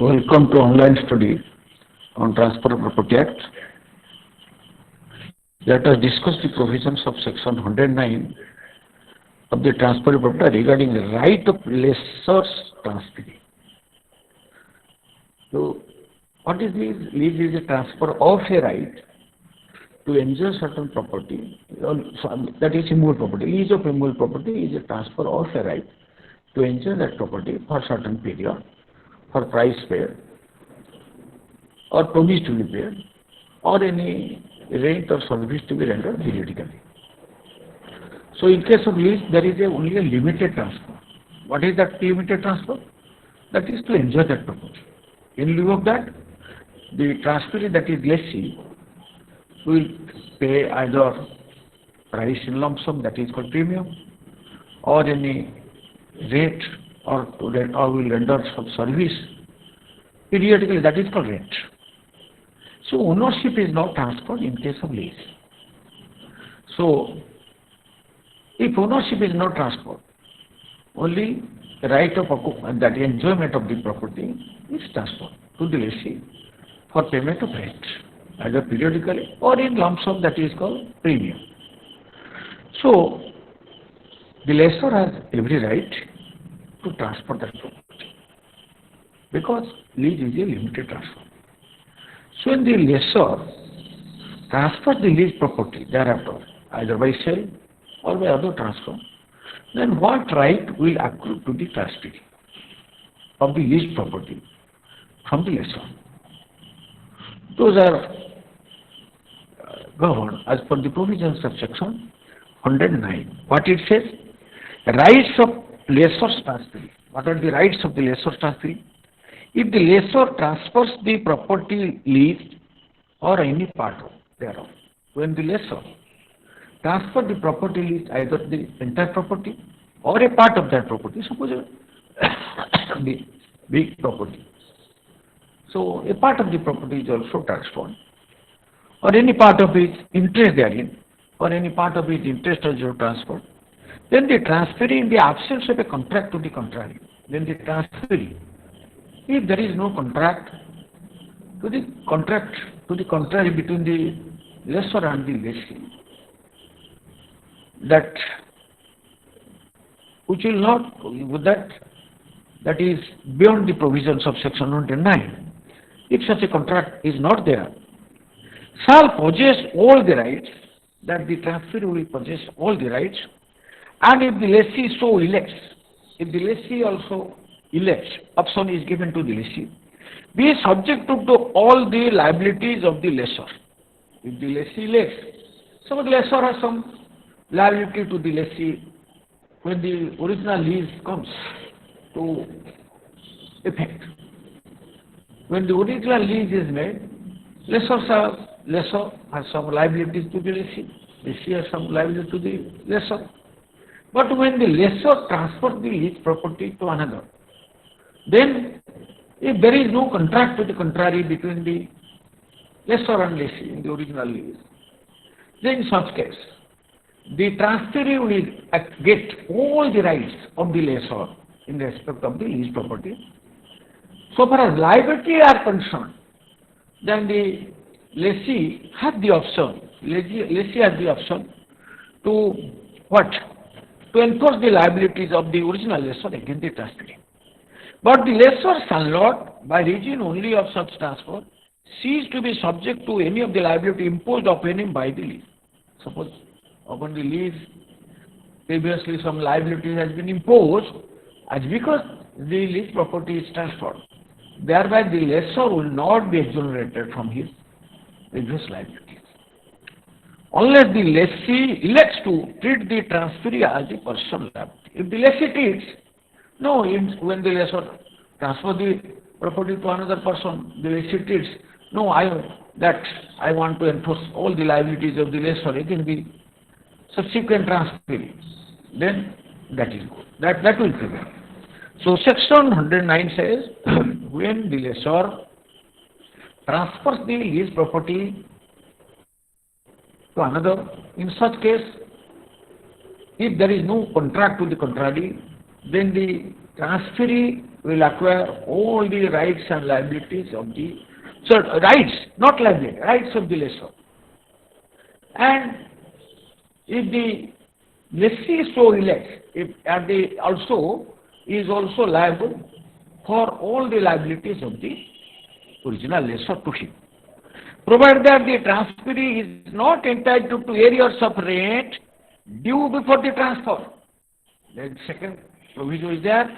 Welcome to online study on Transfer of Property Act. Let us discuss the provisions of section 109 of the Transfer of Property regarding the right of lessor's transferee. So, what is this? Lease is a transfer of a right to enjoy certain property, that is immovable property. Lease of immovable property is a transfer of a right to enjoy that property for certain period, for price paid, or promise to be paid, or any rent or service to be rendered periodically. So in case of lease, there is only a limited transfer. What is that limited transfer? That is to enjoy that property. In lieu of that, the transferee, that is lessee, will pay either price in lump sum, that is called premium, or any rate, or will render some service periodically, that is called rent. So ownership is not transferred in case of lease. So if ownership is not transferred, only the right of that enjoyment of the property is transferred to the lessee for payment of rent, either periodically or in lump sum, that is called premium. So the lessor has every right to transfer that property because lease is a limited transfer. So when the lessor transfers the lease property thereafter, either by sale or by other transfer, then what right will accrue to the transferee of the leased property from the lessor? Those are governed as per the provisions of section 109. What it says? Rights of lessor's transferee. What are the rights of the lessor's transferee? If the lessor transfers the property leased or any part thereof, when the lessor transfers the property leased, either the entire property or a part of that property, suppose the big property. So a part of the property is also transferred, or any part of its interest therein, or any part of its interest is also transferred. Then the transferee, in the absence of a contract to the contrary, then the transferee, if there is no contract to the contrary between the lessor and the lessee, that which will not, that is beyond the provisions of section 109. If such a contract is not there, shall possess all the rights, that the transferee will possess all the rights, and if the lessee so elects, if the lessee also elects, option is given to the lessee, be subject to all the liabilities of the lessor. If the lessee elects, so the lessor has some liability to the lessee when the original lease comes to effect. When the original lease is made, lessor has some liabilities to the lessee has some liability to the lessor. But when the lessor transfers the lease property to another, then if there is no contract to the contrary between the lessor and lessee in the original lease, then in such case, the transferee will get all the rights of the lessor in respect of the lease property. So far as liability are concerned, then the lessee has the option, to what? To enforce the liabilities of the original lessor against the transferee. But the lessor shall not, by reason only of such transfer, cease to be subject to any of the liability imposed upon him by the lease. Suppose upon the lease, previously some liability has been imposed, as because the lease property is transferred, thereby the lessor will not be exonerated from his previous liabilities, unless the lessee elects to treat the transferee as a personal liability. If the lessee treats, no, when the lessor transfers the property to another person, the lessee treats, no, I want to enforce all the liabilities of the lessor against the subsequent transferee, then that is good. That will prevail. So section 109 says, when the lessor transfers the lease property to another, in such case, if there is no contract to the contrary, then the transferee will acquire all the rights and liabilities of the, so rights, not liability, rights of the lessor. And if the lessee so elects, if and the also is also liable for all the liabilities of the original lessor to him, provided that the transferee is not entitled to arrears of rent due before the transfer. The second provision is there,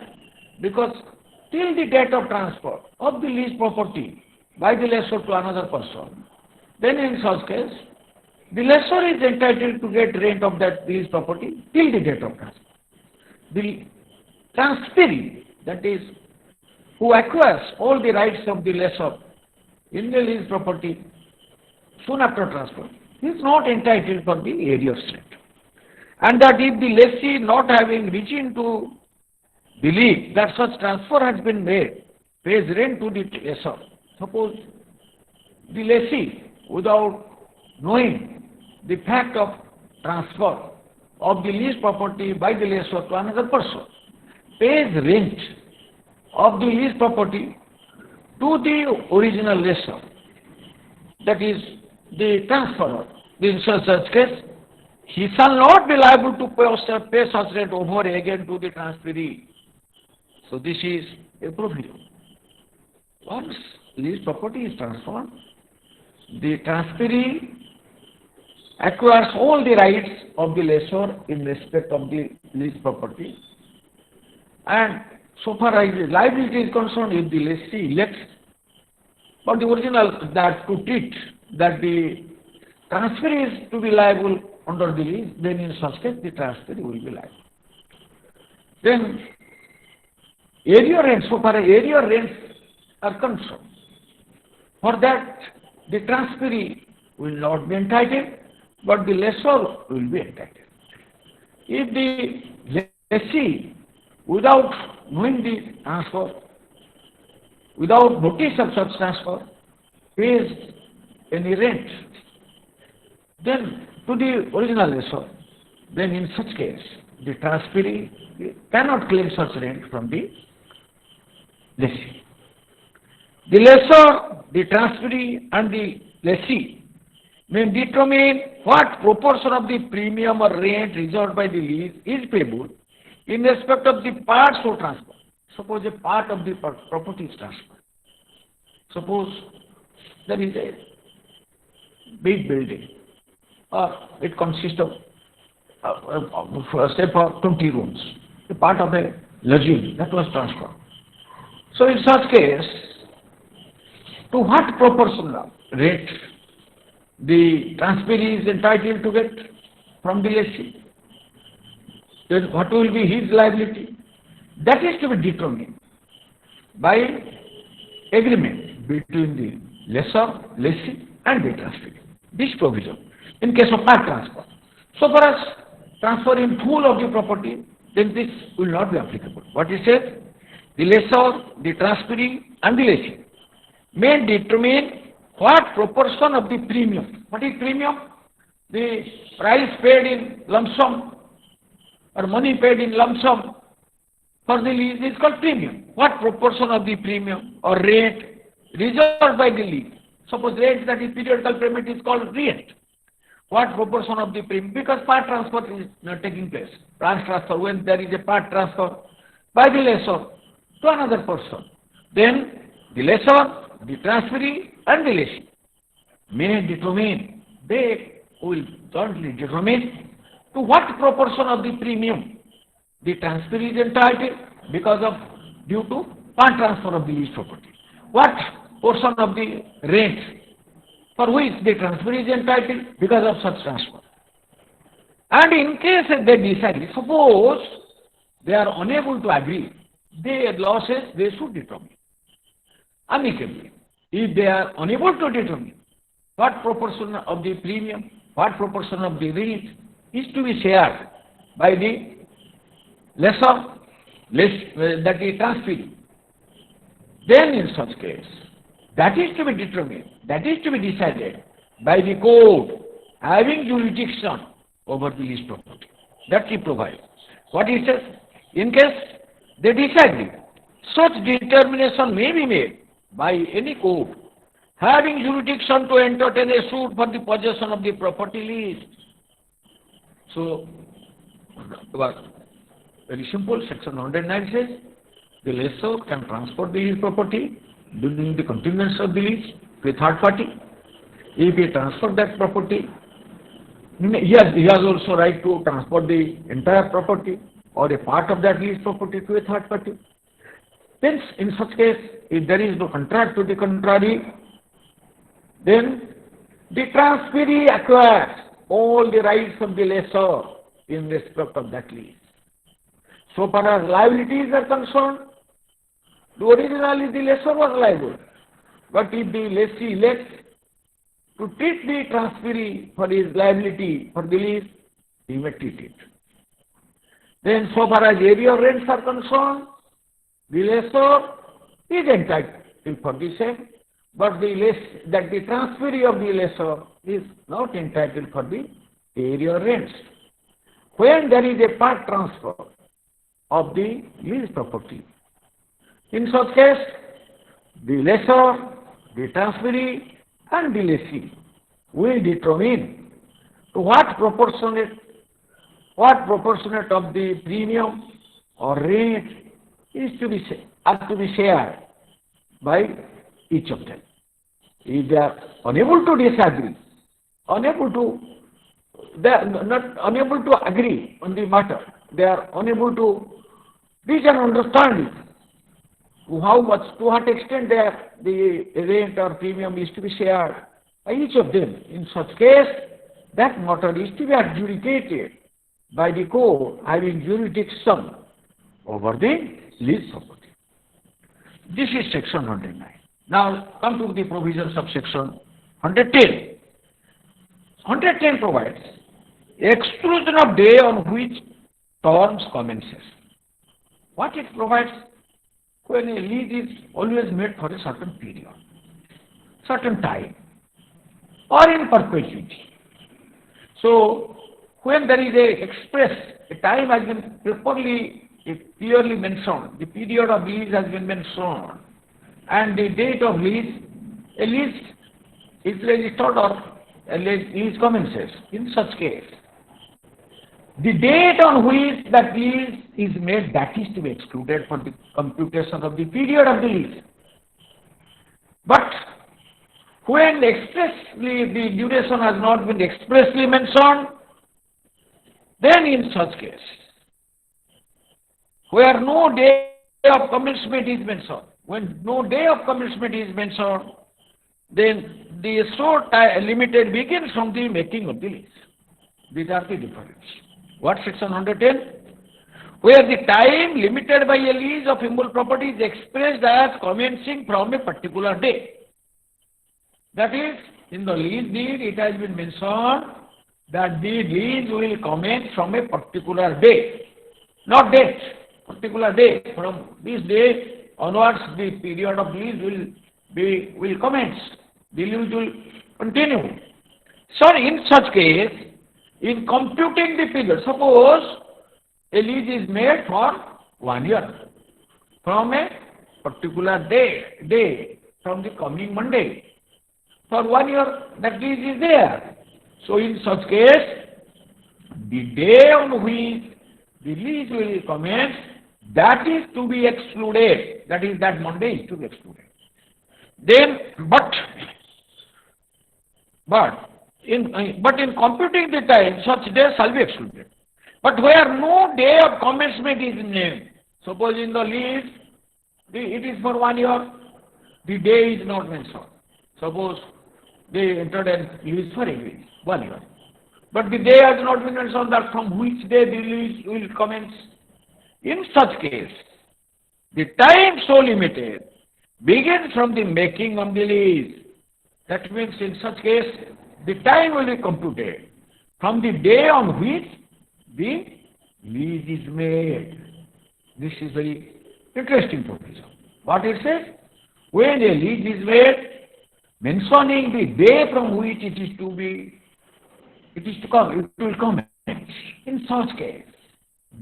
because till the date of transfer of the leased property by the lessor to another person, then in such case, the lessor is entitled to get rent of that leased property till the date of transfer. The transferee, that is, who acquires all the rights of the lessor in the leased property soon after transfer, is not entitled for the arrears rent. And that if the lessee, not having reason to believe that such transfer has been made, pays rent to the lessor. Suppose the lessee, without knowing the fact of transfer of the leased property by the lessor to another person, pays rent of the leased property to the original lessor, that is the transferor. In such case, he shall not be liable to pay such rent over again to the transferee. So this is a provision. Once leased property is transferred, the transferee acquires all the rights of the lessor in respect of the leased property, and so far as the liability is concerned, if the lessee elects for the original that to treat that the transferee is to be liable under the lease, then in such case the transferee will be liable. Then area rents, so far as area rents are concerned, for that the transferee will not be entitled, but the lessor will be entitled. If the lessee, without knowing the transfer, without notice of such transfer, pays any rent, then to the original lessor, then in such case, the transferee cannot claim such rent from the lessee. The lessor, the transferee, and the lessee may determine what proportion of the premium or rent reserved by the lease is payable in respect of the part so transferred. Suppose a part of the property is transferred. Suppose there is a big building, it consists of, say, for 20 rooms, a part of a luxury that was transferred. So in such case, to what proportion of rent the transferee is entitled to get from the lessee? Then what will be his liability? That is to be determined by agreement between the lessor, lessee, and the transferee. This provision in case of part transfer. So far as transfer in full of the property, then this will not be applicable. What it says? The lessor, the transferee, and the lessee may determine what proportion of the premium. What is premium? The price paid in lump sum or money paid in lump sum for the lease is called premium. What proportion of the premium or rate reserved by the lease? Suppose rate, that is periodical payment, is called rent. What proportion of the premium? Because part transfer is not taking place. Branch transfer, when there is a part transfer by the lessor to another person, then the lessor, the transferee, and the lessee may determine, they will jointly determine to what proportion of the premium the transferee is entitled because of due to part transfer of the leased property. What portion of the rent for which the transferee is entitled because of such transfer. And in case they decide, suppose they are unable to agree, their losses they should determine amicably. If they are unable to determine what proportion of the premium, what proportion of the rent is to be shared by the lessor, that is transferee, then in such case, that is to be determined, that is to be decided by the court having jurisdiction over the leased property. That he provides. What he says? In case they disagree, Such determination may be made by any court having jurisdiction to entertain a suit for the possession of the property leased. So, very simple, section 109 says, the lessor can transfer the property during the continuance of the lease to a third party. If he transfers that property, he has also right to transfer the entire property or a part of that lease property to a third party. Hence, in such case, if there is no contract to the contrary, then the transferee acquires all the rights of the lessor in respect of that lease. So far as liabilities are concerned, originally the lessor was liable, but if the lessee elects to treat the transferee for his liability for the lease, he may treat it. Then so far as area of rents are concerned, the lessor is entitled for the same, but the transferee of the lessor is not entitled for the area of rents. When there is a part transfer of the lease property, in such case, the lessor, the transferee, and the lessee will determine to what proportionate of the premium or rent is to be shared by each of them. If they are unable to disagree, they are not unable to agree on the matter, they are unable to reach an understanding to what extent the rent or premium is to be shared by each of them. In such case, that matter is to be adjudicated by the court having jurisdiction over the lease property. This is section 109. Now come to the provisions of section 110. 110 provides exclusion of day on which terms commences. What it provides? When a lease is always made for a certain period, certain time, or in perpetuity. So, when there is a time has been properly, clearly mentioned, the period of lease has been mentioned, and the date of lease, a lease is registered or a lease commences. In such case, the date on which that lease is made, that is to be excluded for the computation of the period of the lease. But when expressly the duration has not been expressly mentioned, then in such case, where no day of commencement is mentioned, when no day of commencement is mentioned, then the short limited begins from the making of the lease. These are the differences. What section 110? Where the time limited by a lease of immovable property is expressed as commencing from a particular day. That is, in the lease deed it has been mentioned that the lease will commence from a particular day, not date, particular day. From this day onwards the period of lease will commence, the lease will continue. So in such case, in computing the period, suppose a lease is made for 1 year from a particular day from the coming Monday. For 1 year that lease is there. So in such case, the day on which the lease will commence, that is to be excluded. That is, that Monday is to be excluded. Then, but in computing the time, such days shall be excluded. But where no day of commencement is named, suppose in the lease, it is for 1 year, the day is not mentioned. Suppose they entered a lease for 1 year. But the day has not been mentioned that from which day the lease will commence. In such case, the time so limited begins from the making of the lease. That means in such case, the time will be computed from the day on which the lease is made. This is very interesting provision. What it says? When a lease is made, mentioning the day from which it will commence. In such case,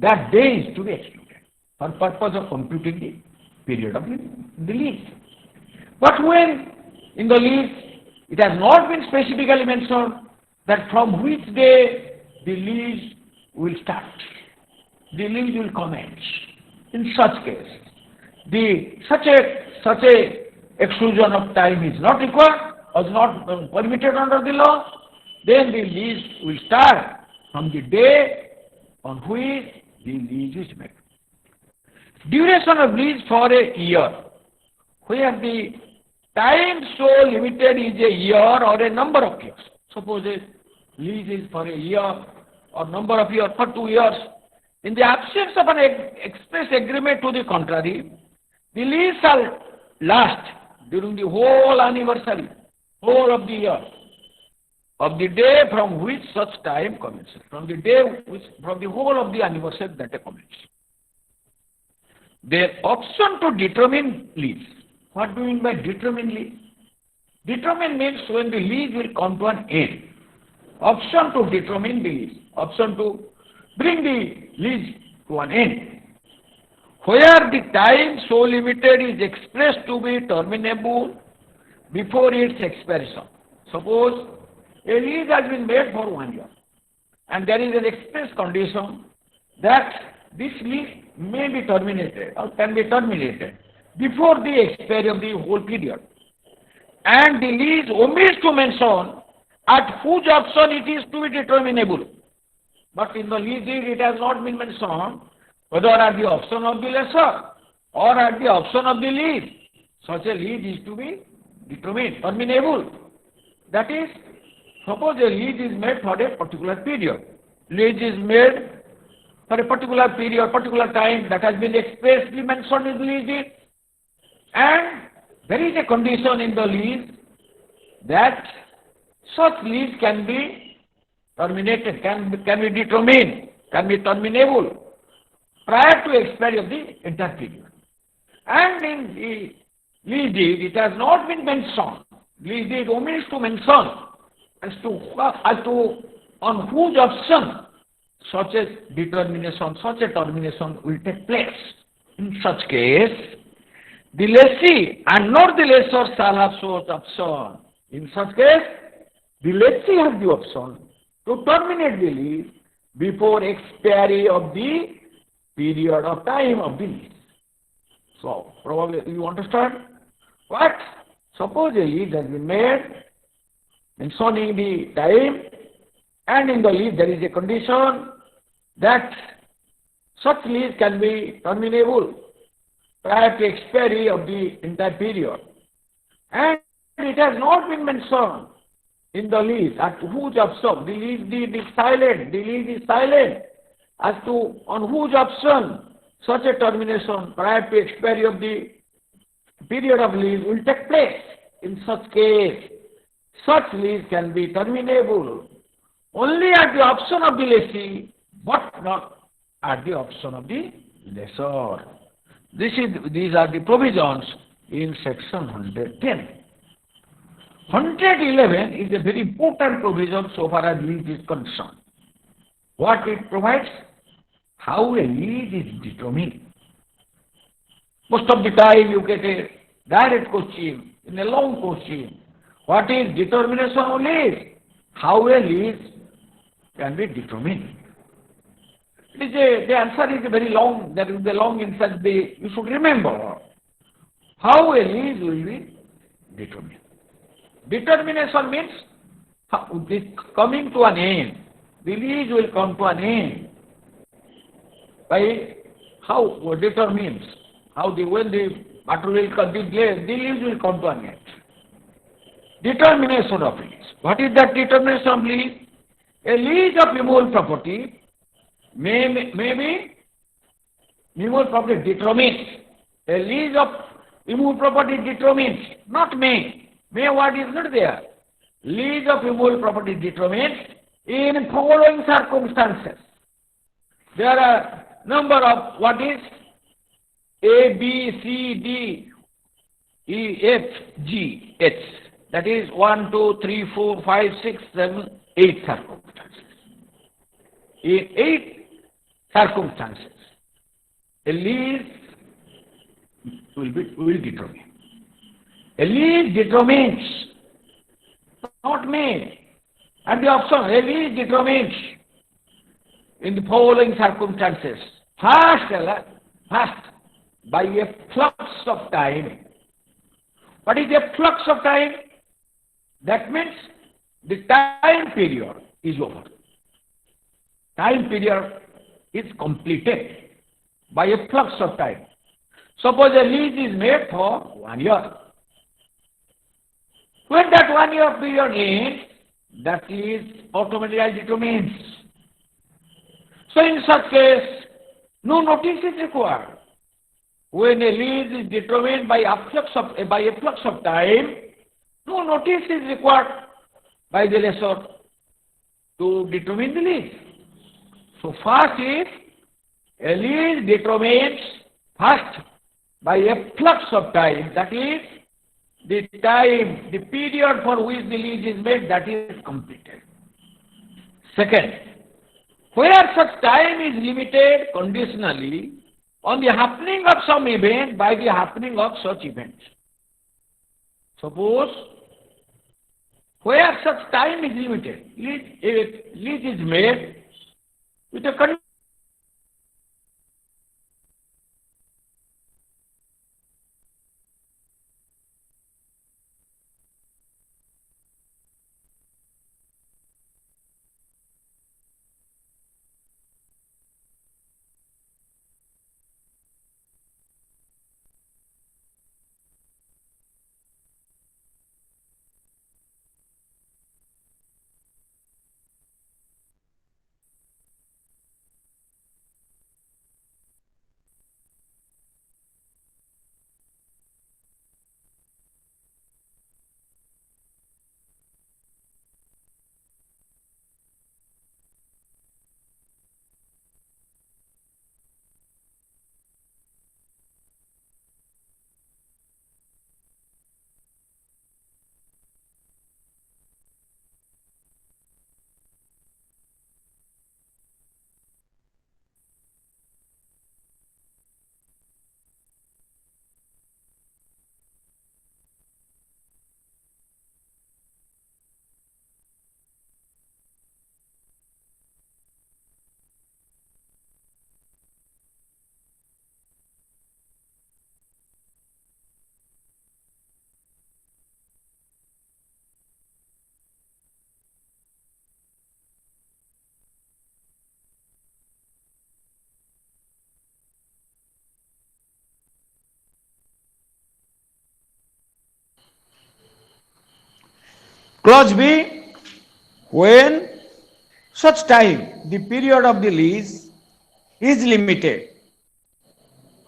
that day is to be excluded for purpose of computing period of the lease. But when in the lease it has not been specifically mentioned that from which day the lease will start, the lease will commence. In such case, such a exclusion of time is not required or is not permitted under the law. Then the lease will start from the day on which the lease is made. Duration of lease for a year, where the time so limited is a year or a number of years. Suppose a lease is for a year or number of years, for 2 years. In the absence of an express agreement to the contrary, the lease shall last during the whole anniversary, whole of the year, of the day from which such time commences, from the whole of the anniversary that commences. Their option to determine lease. What do you mean by determine lease? Determine means when the lease will come to an end. Option to determine the lease. Option to bring the lease to an end. Where the time so limited is expressed to be terminable before its expiration. Suppose a lease has been made for 1 year and there is an express condition that this lease may be terminated or can be terminated before the expiry of the whole period. And the lease omits to mention at whose option it is to be determinable. But in the lease deed it has not been mentioned whether at the option of the lessor or at the option of the lease. Such a lease is to be determined, terminable. That is, suppose a lease is made for a particular period. Lease is made for a particular period, particular time that has been expressly mentioned in the lease deed. And there is a condition in the lease that such lease can be terminated, can be determined, can be terminable prior to expiry of the entire period. And in the lease deed, it has not been mentioned. Lease deed omits to mention as to on whose option such a determination, such a termination will take place. In such case, the lessee and not the lessor shall have such option. In such case, the lessee has the option to terminate the lease before expiry of the period of time of the lease. So, probably you understand? But suppose a lease has been made mentioning the time, and in the lease there is a condition that such lease can be terminable prior to expiry of the entire period. And it has not been mentioned in the lease at whose option. The lease deed is silent. The lease is silent as to on whose option such a termination prior to expiry of the period of lease will take place. In such case, such lease can be terminable only at the option of the lessee, but not at the option of the lessor. These are the provisions in section 110. 111 is a very important provision so far as lease is concerned. What it provides? How a lease is determined. Most of the time you get a direct question, in a long question. What is determination of lease? How a lease can be determined? The answer is very long. There is a long answer. You should remember how a lease will be determined. Determination means coming to an end. The lease will come to an end by how determines how when the matter will come, the lease will come to an end. Determination of lease. What is that determination of lease? A lease of immovable property may be immovable property determines. A lease of immovable property determines, not may. May what is not there. Lease of immovable property determines in following circumstances. There are number of what is A, B, C, D, E, F, G, H. That is 1, 2, 3, 4, 5, 6, 7, 8 circumstances. In 8 circumstances, a lease will determine. A lease determines, not me. And the option, a lease determines in the following circumstances. First, by a flux of time. What is a flux of time? That means the time period is over. Time period is completed by a flux of time. Suppose a lease is made for 1 year. When that 1 year period ends, that lease automatically determines. So in such case, no notice is required. When a lease is determined by a flux of time, no notice is required by the lessor to determine the lease. So first is a lease determines first by a flux of time, that is the time, the period for which the lease is made, that is completed. Second, where such time is limited conditionally on the happening of some event by the happening of such event. Suppose where such time is limited, lease is made with a condition. Clause B, when such time the period of the lease is limited.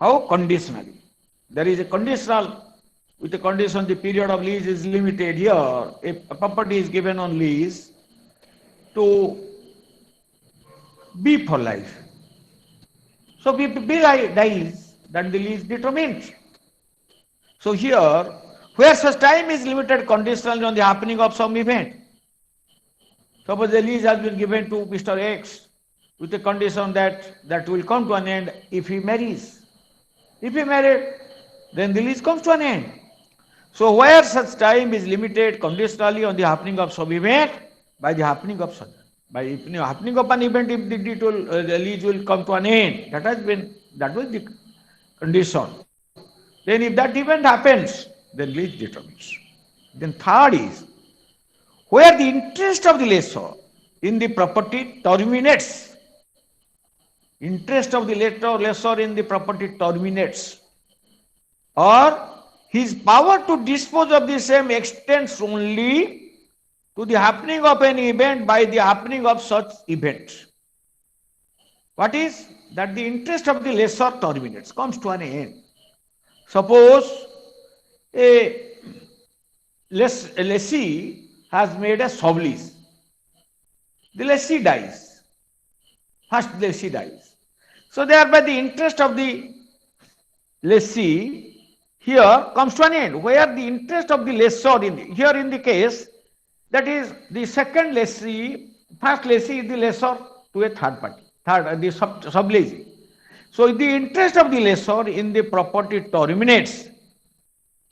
How? Conditionally. There is a conditional, with the condition the period of lease is limited. Here, if a property is given on lease to B for life. So if B dies, then the lease determines. So here, where such time is limited conditionally on the happening of some event. Suppose the lease has been given to Mr. X with the condition that will come to an end if he marries. If he married, then the lease comes to an end. So where such time is limited conditionally on the happening of some event, by the happening of such, by happening of an event, if the lease will come to an end, that was the condition. Then if that event happens, then lease determines. Then third is, where the interest of the lessor in the property terminates. Interest of the lessor in the property terminates, or his power to dispose of the same extends only to the happening of an event by the happening of such event. What is that? The interest of the lessor terminates, comes to an end. Suppose a lessee has made a sublease. The lessee dies. First lessee dies. So thereby the interest of the lessee here comes to an end, where the interest of the lessor here in the case, that is the second lessee, first lessee is the lessor to a third party, the sub lessee. So the interest of the lessor in the property terminates.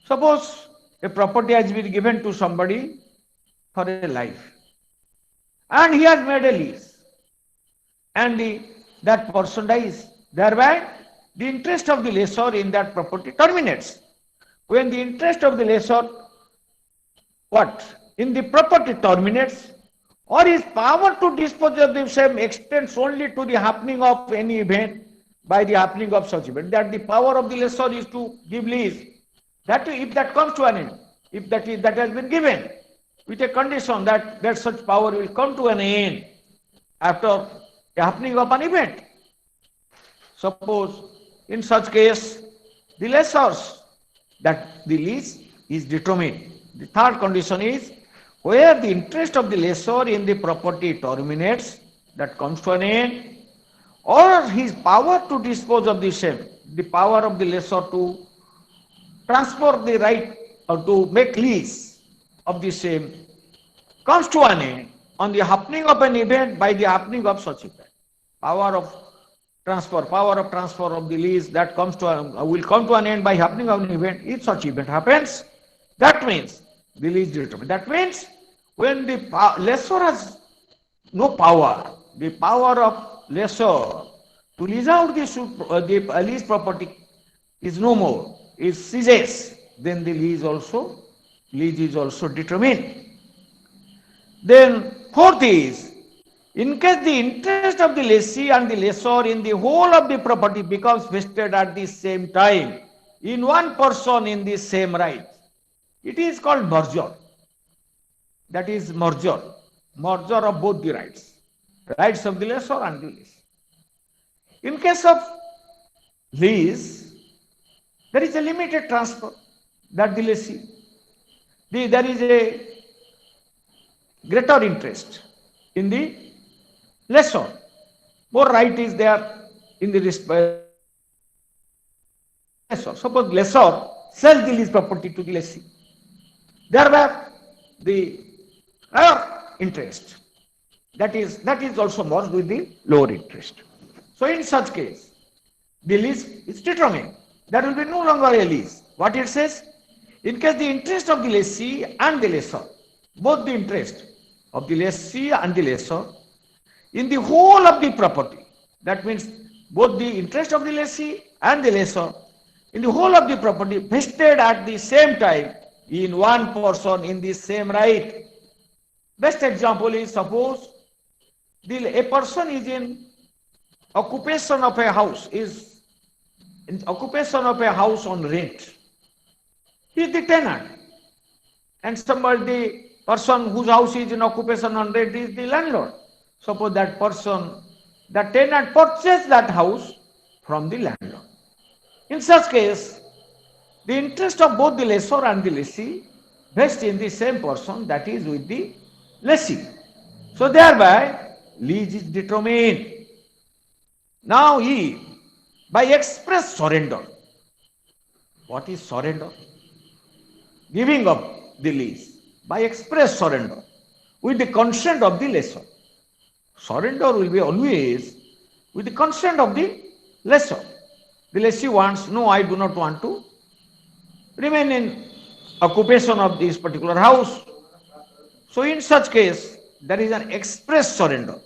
Suppose a property has been given to somebody for a life, and he has made a lease, and that person dies. Thereby, the interest of the lessor in that property terminates. When the interest of the lessor, what? In the property terminates, or his power to dispose of the same extends only to the happening of any event by the happening of such event, that the power of the lessor is to give lease. That if that comes to an end, if that has been given, with a condition that such power will come to an end after the happening of an event. Suppose in such case, the lessors, that the lease is determined. The third condition is where the interest of the lessor in the property terminates, that comes to an end, or his power to dispose of the same, the power of the lessor to transfer the right or to make lease of the same comes to an end on the happening of an event by the happening of such event. Power of transfer of the lease that comes to will come to an end by happening of an event. If such event happens, that means the lease is determined. That means when the lessor has no power, the power of lessor to lease out the lease property is no more, it ceases, then the lease is also determined. Then fourth is, in case the interest of the lessee and the lessor in the whole of the property becomes vested at the same time in one person in the same right, it is called merger. That is merger of both the rights of the lessor and the lessee. In case of lease, there is a limited transfer that the lessee, there is a greater interest in the lessor. More right is there in the lessor. Suppose lessor sells the lease property to the lessee. Thereby, the higher interest that is also merged with the lower interest. So in such case, the lease is determined. There will be no longer a lease. What it says? In case the interest of the lessee and the lessor, both the interest of the lessee and the lessor in the whole of the property, that means both the interest of the lessee and the lessor in the whole of the property vested at the same time in one person in the same right. Best example is, suppose a person is in occupation of a house, on rent. He is the tenant, and the person whose house is in occupation on rent is the landlord. Suppose that tenant purchased that house from the landlord. In such case, the interest of both the lessor and the lessee vest in the same person, that is with the lessee. So thereby, lease is determined. Now he, by express surrender, what is surrender? Giving up the lease by express surrender with the consent of the lessor. Surrender will be always with the consent of the lessor. The lessee wants, no, I do not want to remain in occupation of this particular house. So in such case, there is an express surrender.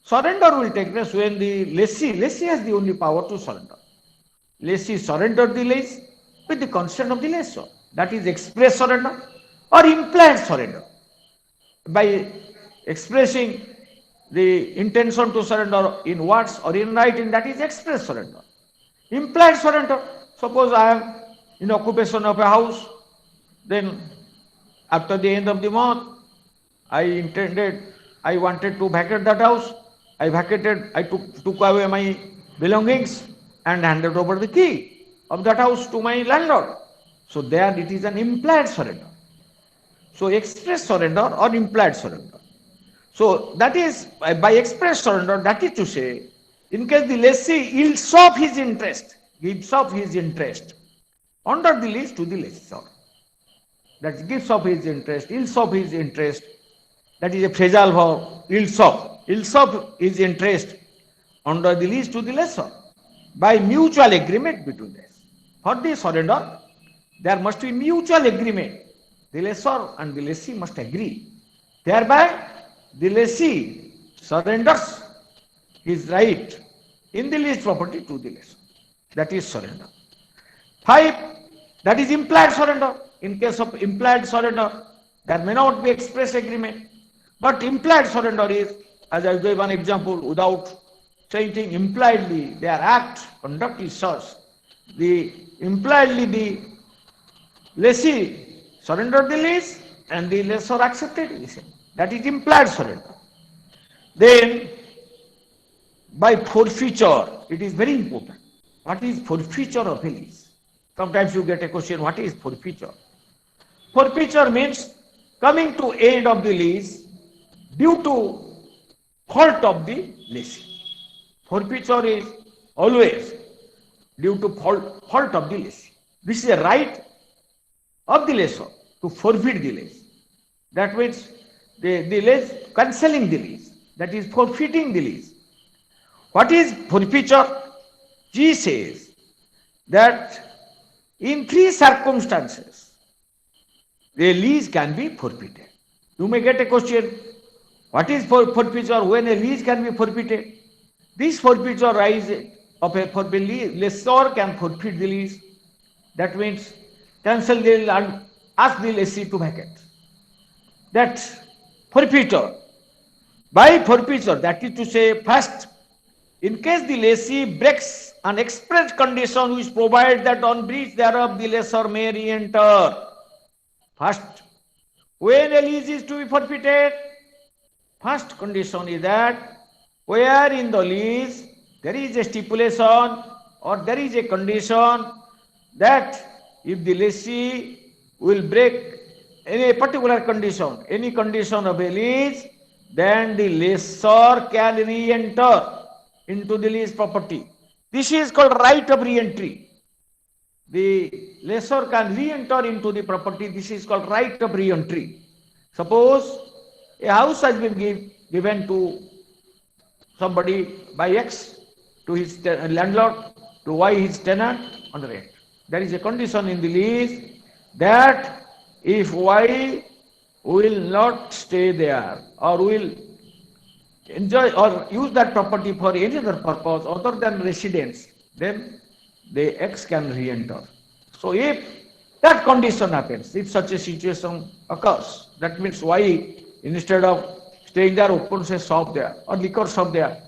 Surrender will take place when the lessee has the only power to surrender. Lessee surrendered the lease with the consent of the lessor. That is express surrender or implied surrender. By expressing the intention to surrender in words or in writing, that is express surrender. Implied surrender, suppose I am in occupation of a house, then after the end of the month, I wanted to vacate that house. I took away my belongings and handed over the key of that house to my landlord. So there it is an implied surrender. So express surrender or implied surrender. So that is, by express surrender, that is to say, in case the lessee yields up his interest, gives up his interest under the lease to the lessor. That gives up his interest, yields up his interest. That is a phrasal verb, yields up his interest under the lease to the lessor. by mutual agreement between them. For the surrender, there must be mutual agreement. The lessor and the lessee must agree. Thereby, the lessee surrenders his right in the leased property to the lessor. That is surrender. 5. That is implied surrender. In case of implied surrender, there may not be express agreement. But implied surrender is, as I gave one example, without saying impliedly, their act, conduct is such. The impliedly the lessee surrendered the lease and the lessor accepted the lease. That is implied surrender. Then, by forfeiture, it is very important. What is forfeiture of a lease? Sometimes you get a question, what is forfeiture? Forfeiture means coming to end of the lease due to fault of the lessee. Forfeiture is always due to fault of the lessee. This is a right of the lessor to forfeit the lease. That means the lease, cancelling the lease. That is forfeiting the lease. What is forfeiture? G says that in 3 circumstances, the lease can be forfeited. You may get a question, what is forfeiture? When a lease can be forfeited? This forfeiture arises of a lessor can forfeit the lease. That means cancel the lease and ask the lessee to vacate. That forfeiture. By forfeiture, that is to say, first, in case the lessee breaks an express condition which provides that on breach thereof the lessor may re-enter. First, when a lease is to be forfeited, first condition is that where in the lease there is a stipulation or there is a condition that if the lessee will break any particular condition, any condition of a lease, then the lessor can re-enter into the lease property. This is called right of re-entry. The lessor can re-enter into the property. This is called right of re-entry. Suppose a house has been given to somebody by X, to his landlord, to Y his tenant on the rent. There is a condition in the lease that if Y will not stay there or will enjoy or use that property for any other purpose other than residence, then the X can re-enter. So if that condition happens, if such a situation occurs, that means Y, instead of staying there, opens a shop there or liquor shop there.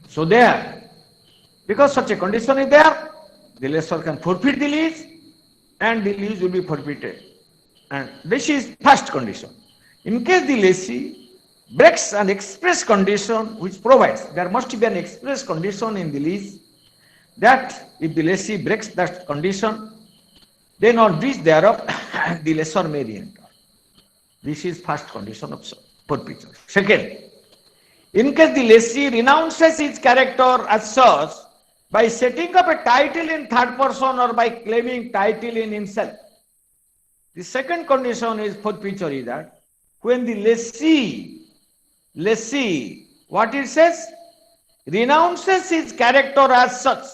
So there, because such a condition is there, the lessor can forfeit the lease and the lease will be forfeited. And this is first condition. In case the lessee breaks an express condition which provides, there must be an express condition in the lease that if the lessee breaks that condition, then on breach thereof the lessor may re-enter. This is first condition of forfeiture. Second, in case the lessee renounces his character as such by setting up a title in third person or by claiming title in himself. The second condition is forfeiture is that when the lessee, what it says, renounces his character as such,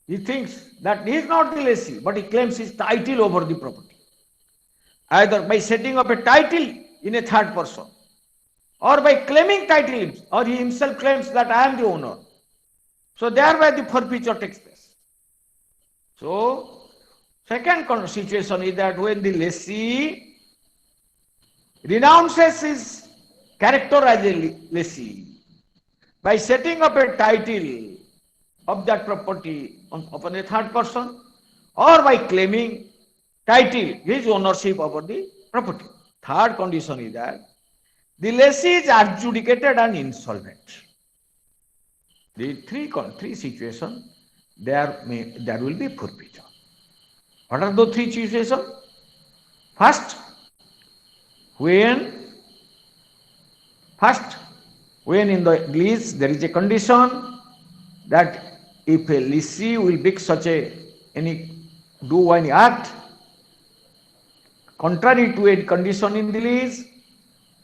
he thinks that he is not the lessee, but he claims his title over the property. Either by setting up a title in a third person, or by claiming title, or he himself claims that I am the owner. So thereby the forfeiture takes place. So second situation is that when the lessee renounces his character as a lessee by setting up a title of that property upon a third person, or by claiming title, his ownership over the property. Third condition is that the lessee is adjudicated and insolvent. The three situations, there will be forfeiture. What are those three situations? First, when in the lease there is a condition that if a lessee will make do any act contrary to a condition in the lease,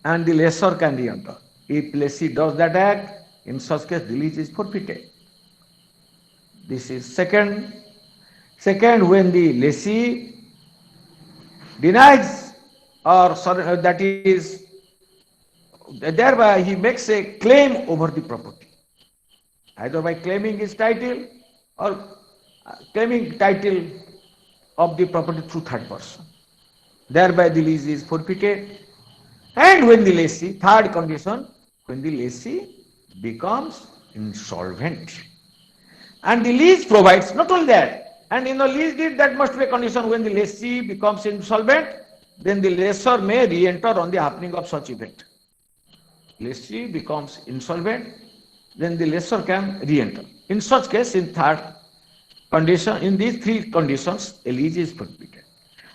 and the lessor can re-enter. If lessee does that act, in such case the lease is forfeited. This is second. Second, when the lessee denies or that is thereby he makes a claim over the property, either by claiming his title or claiming title of the property through third person. Thereby the lease is forfeited. And when the lessee, third condition, when the lessee becomes insolvent. And the lease provides not only that, and in the lease deed that must be a condition when the lessee becomes insolvent, then the lessor may re-enter on the happening of such event. Lessee becomes insolvent, then the lessor can re-enter. In such case, in third condition, in these three conditions, a lease is forfeited.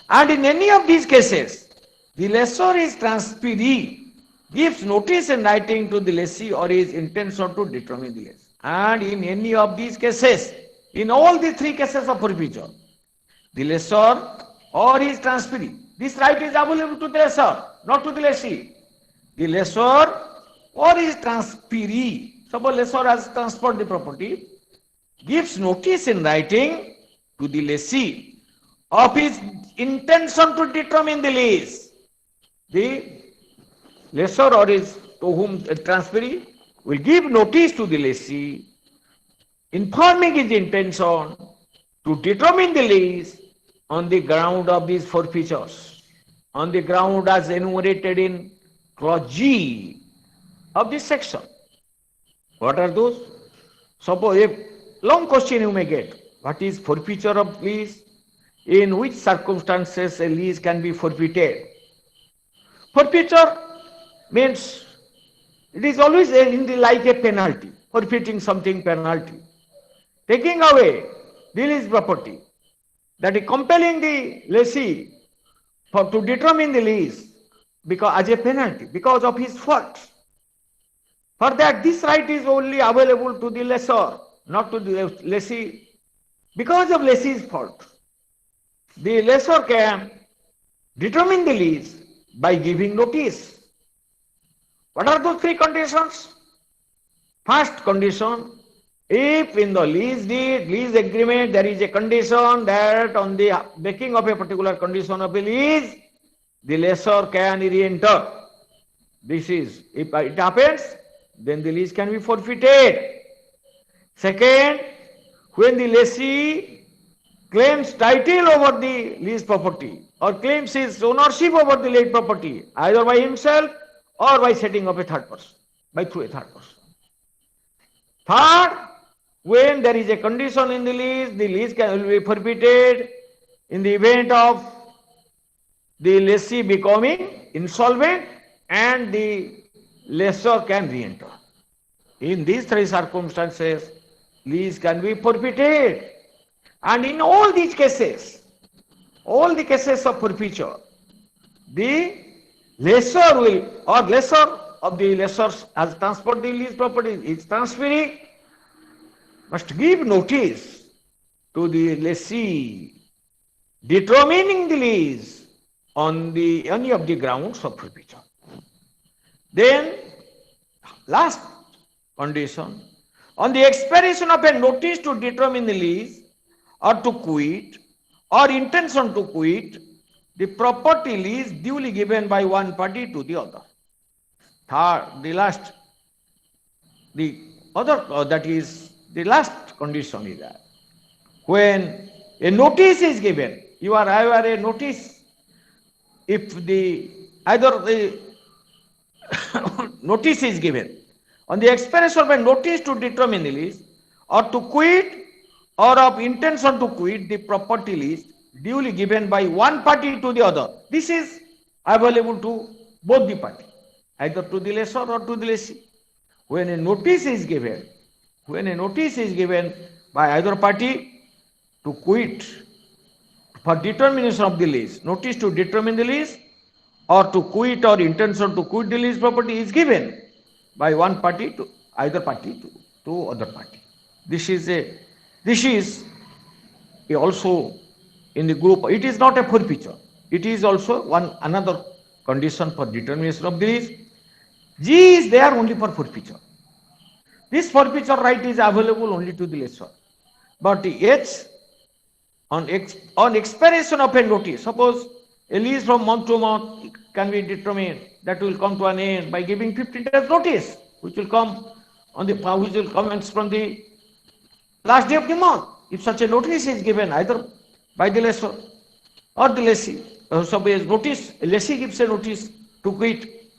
And in any of these cases, the lessor is transferee, gives notice in writing to the lessee or his intention to determine the lease. And in any of these cases, in all the three cases of forfeiture, the lessor or his transferee, this right is available to the lessor, not to the lessee. The lessor or his transferee, suppose lessor has transferred the property, gives notice in writing to the lessee of his intention to determine the lease. The lessor or his to whom the transferee will give notice to the lessee informing his intention to determine the lease on the ground of these forfeitures, on the ground as enumerated in clause G of this section. What are those? Suppose a long question you may get. What is forfeiture of lease? In which circumstances a lease can be forfeited? Forfeiture means it is always like a penalty, forfeiting something penalty. Taking away the lease property, that is compelling the lessee to determine the lease because as a penalty, because of his fault. For that, this right is only available to the lessor, not to the lessee, because of lessee's fault. The lessor can determine the lease by giving notice. What are those three conditions? First condition, if in the lease deed, lease agreement, there is a condition that on the making of a particular condition of a lease, the lessor can re-enter. This is, if it happens, then the lease can be forfeited. Second, when the lessee claims title over the lease property or claims his ownership over the lease property, either by himself or by setting up a third person, through a third person. Third, when there is a condition in the lease can be forfeited in the event of the lessee becoming insolvent and the lessor can re-enter. In these three circumstances, lease can be forfeited. And in all these cases, all the cases of forfeiture, the lessor will, or lessor of the lessors has transferred the lease property, is transferring, must give notice to the lessee determining the lease on the any of the grounds of forfeiture. Then, last condition, on the expiration of a notice to determine the lease or to quit or intention to quit, the property lease duly given by one party to the other. Third, the last, the other, that is, the last condition is that when a notice is given, you are aware a notice, if the either the notice is given, on the expiration of a notice to determine the lease or to quit or of intention to quit, the property lease duly given by one party to the other. This is available to both the parties, either to the lessor or to the lessee. When a notice is given, by either party to quit for determination of the lease, notice to determine the lease or to quit or intention to quit the lease property is given by one party to either party to other party. This is also in the group. It is not a forfeiture. It is also another condition for determination of the lease. G is there only for forfeiture. This forfeiture right is available only to the lessor. But yet, on expiration of a notice, suppose a lease from month to month can be determined that will come to an end by giving 15 days notice, which will come on the which will commence from the last day of the month. If such a notice is given either by the lessor or the lessee, suppose notice, lessee gives a notice to quit.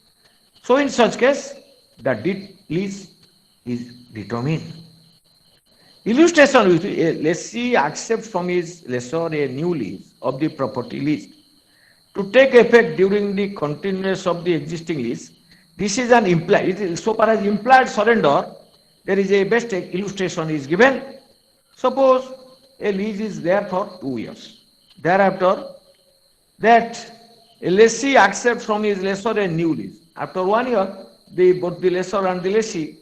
So in such case, the lease is determined. Illustration with a lessee accepts from his lessor a new lease of the property leased to take effect during the continuance of the existing lease. This is an implied, so far as implied surrender, there is a best illustration is given. Suppose a lease is there for 2 years. Thereafter, that a lessee accepts from his lessor a new lease. After 1 year, both the lessor and the lessee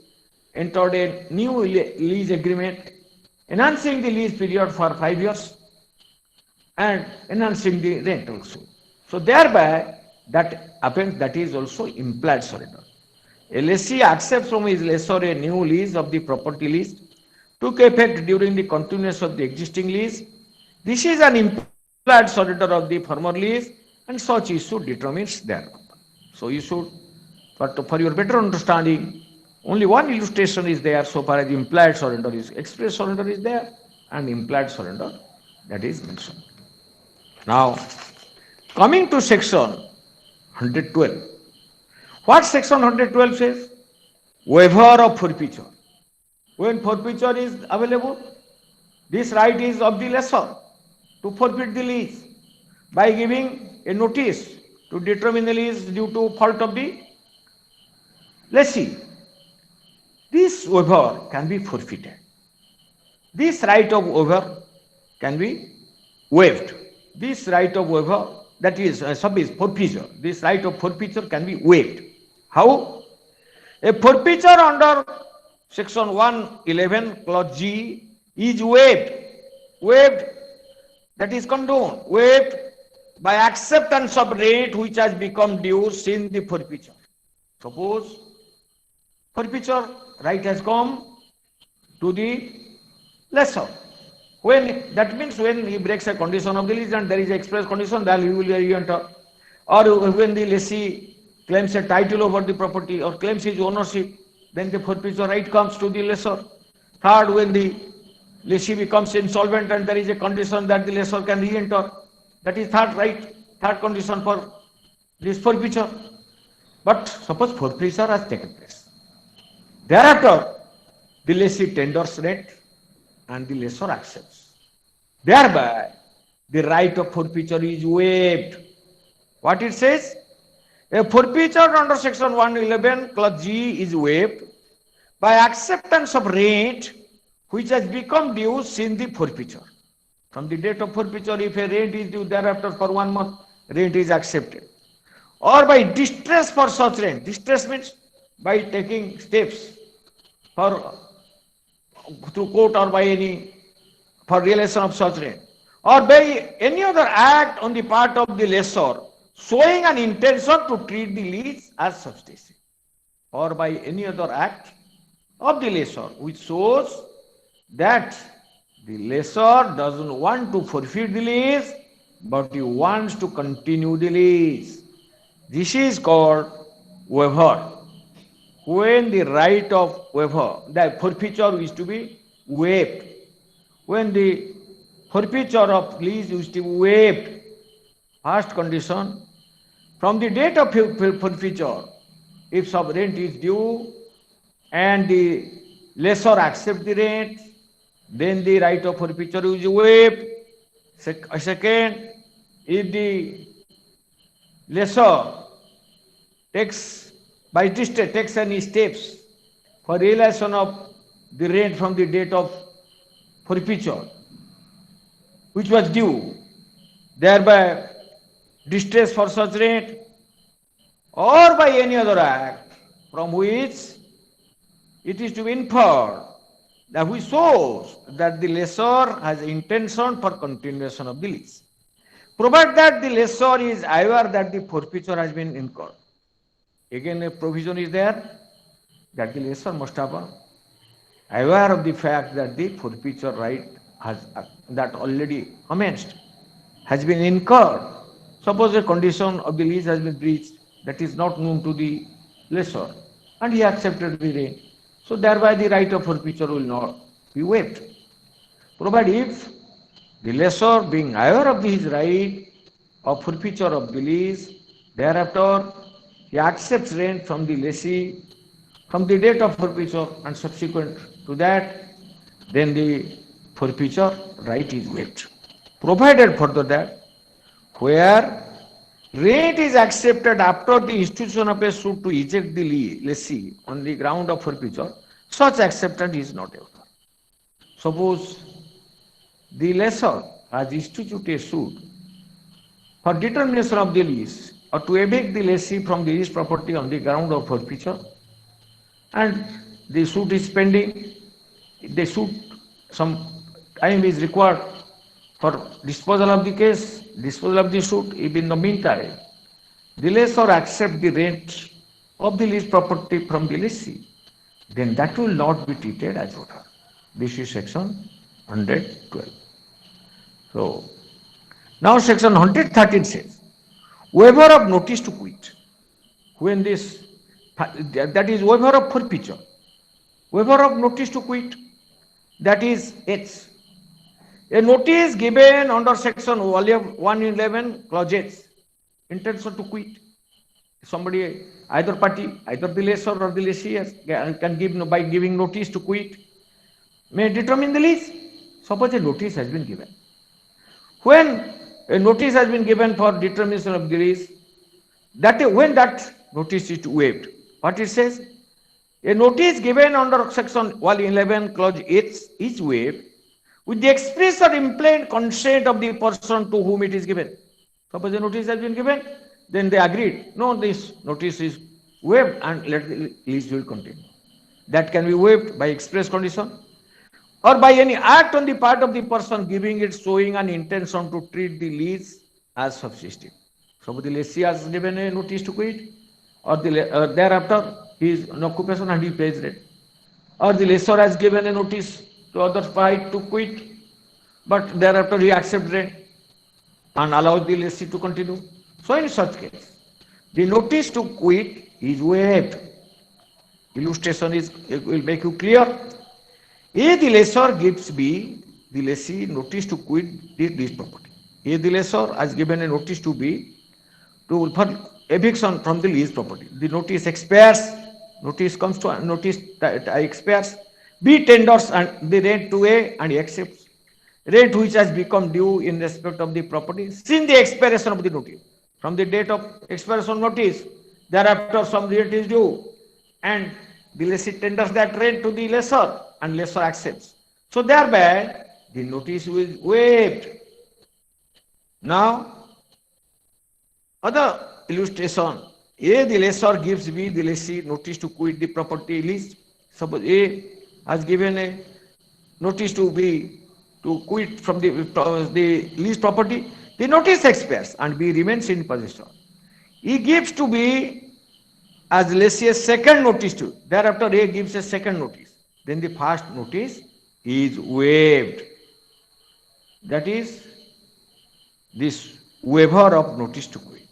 entered a new lease agreement, enhancing the lease period for 5 years and enhancing the rent also. So thereby, that happens, that is also implied surrender. A lessee accepts from his lessor a new lease of the property lease, took effect during the continuance of the existing lease. This is an implied surrender of the former lease, and such issue determines their. So you should, for your better understanding, only one illustration is there so far as implied surrender is. Express surrender is there and implied surrender that is mentioned. Now, coming to section 112. What section 112 says? Waiver of forfeiture. When forfeiture is available, this right is of the lessor to forfeit the lease by giving a notice to determine the lease due to fault of the lessee. This waiver can be forfeited. This right of waiver can be waived. This right of waiver, that is forfeiture. This right of forfeiture can be waived. How? A forfeiture under section 111 clause G is waived. Waived, that is condoned. Waived by acceptance of rate which has become due since the forfeiture. Suppose forfeiture right has come to the lessor. When that means when he breaks a condition of the lease and there is an express condition, then he will re-enter. Or when the lessee claims a title over the property or claims his ownership, then the forfeiture right comes to the lessor. Third, when the lessee becomes insolvent and there is a condition that the lessor can re-enter, that is third right, third condition for this forfeiture. But suppose forfeiture has taken place. Thereafter, the lessee tenders rent and the lessor accepts. Thereby, the right of forfeiture is waived. What it says? A forfeiture under section 111 clause G is waived by acceptance of rent which has become due since the forfeiture. From the date of forfeiture, if a rent is due thereafter for 1 month, rent is accepted. Or by distress for such rent. Distress means by taking steps for through court or by any for realization of such rent, or by any other act on the part of the lessor showing an intention to treat the lease as substitute, or by any other act of the lessor which shows that the lessor doesn't want to forfeit the lease but he wants to continue the lease. This is called waiver. When the right of waiver, the forfeiture is to be waived. When the forfeiture of lease is to be waived, first condition, from the date of forfeiture, if some rent is due and the lessor accepts the rent, then the right of forfeiture is waived. Second, if the lessor takes any steps for realization of the rent from the date of forfeiture, which was due, thereby distress for such rent, or by any other act from which it is to be inferred that which shows that the lessor has intention for continuation of the lease, provided that the lessor is aware that the forfeiture has been incurred. Again, a provision is there that the lessor must have aware of the fact that the forfeiture right has that already commenced has been incurred. Suppose a condition of the lease has been breached that is not known to the lessor, and he accepted the rent. So thereby the right of forfeiture will not be waived. Provided if the lessor, being aware of his right of forfeiture of the lease, thereafter he accepts rent from the lessee from the date of forfeiture and subsequent to that, then the forfeiture right is waived. Provided further that where rent is accepted after the institution of a suit to eject the lessee on the ground of forfeiture, such acceptance is not allowed. Suppose the lessor has instituted a suit for determination of the lease or to evict the lessee from the leased property on the ground of forfeiture, and the suit is pending. The suit, some time is required for disposal of the case, disposal of the suit. If in the meantime the lessor accept the rent of the leased property from the lessee, then that will not be treated as order. This is section 112. So now section 113 says, waiver of notice to quit. When this, that is waiver of forfeiture. Waiver of notice to quit, that is H. A notice given under section 111 clause H, intention to quit. Somebody, either party, either the lessor or the lessee can give by giving notice to quit, may determine the lease. Suppose a notice has been given. When a notice has been given for determination of the lease, when that notice is waived, what it says? A notice given under section 111 clause H is waived with the express or implied consent of the person to whom it is given. Suppose a notice has been given, then they agreed, no, this notice is waived and let the lease will continue. That can be waived by express condition or by any act on the part of the person giving it, showing an intention to treat the lease as subsisting. So the lessee has given a notice to quit, or thereafter he is in occupation and he pays rent, or the lessor has given a notice to other side to quit, but thereafter he accepts rent and allows the lessee to continue. So in such case, the notice to quit is waived. Illustration will make you clear. A, the lessor gives B, the lessee, notice to quit the leased property. A, the lessor has given a notice to B for eviction from the leased property. The notice expires, notice comes to notice expires. B tenders and the rent to A and he accepts. Rent which has become due in respect of the property since the expiration of the notice. From the date of expiration notice, thereafter some rent is due and the lessee tenders that rent to the lessor and lessor accepts. So thereby the notice is waived. Now, other illustration. A, the lessor gives B, the lessee, notice to quit the property lease. Suppose A has given a notice to B to quit from the leased property. The notice expires and B remains in possession. He gives to B as lessee a second notice to. Thereafter A gives a second notice. Then the first notice is waived. That is this waiver of notice to quit.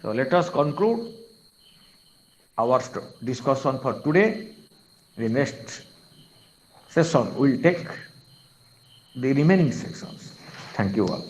So let us conclude our discussion for today. The next session will take the remaining sections. Thank you all.